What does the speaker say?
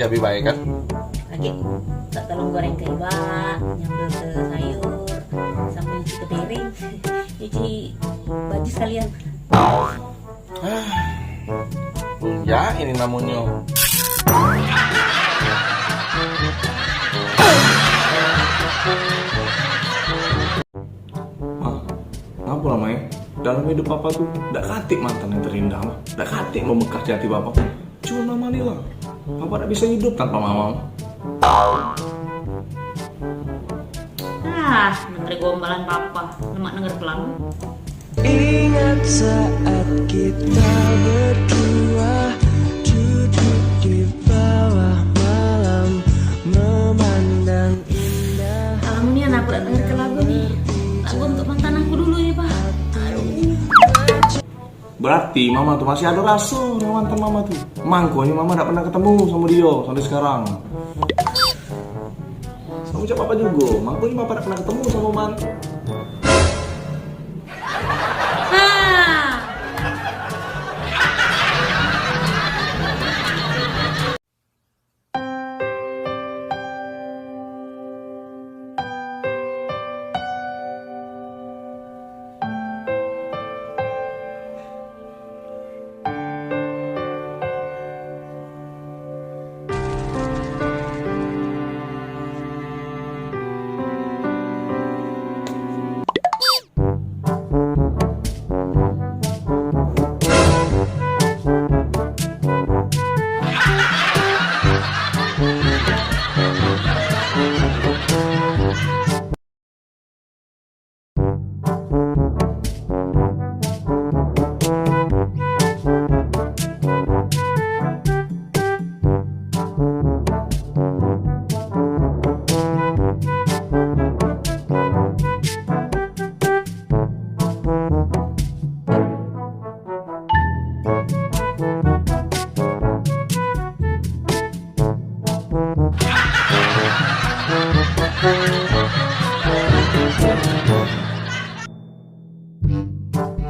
lebih baik kan. Lagi tak tolong goreng keba, nyambel ke sayur, sambil nyuci ke piring, nyuci baju sekalian. Ya ini namanya. Ngapa namanya? Dalam hidup papa tuh gak katik mantan yang terindah mah. Gak katik membekas di hati papa. Cuma mama nih lah. Papa gak bisa hidup tanpa mama. Menteri gombalan papa, lemak denger pelan. Ingat saat kita berdua duduk di bawah malam memandang indah. Malam ini anak udah denger ke lagu nih. Lagu untuk mantan aku dulu ya pak. Berarti mama tuh masih ada rasa sama mantan mama tuh. Mangkonya mama gak pernah ketemu sama dia sampai sekarang. Sama ucap papa juga, mangkonya papa gak pernah ketemu sama mantan.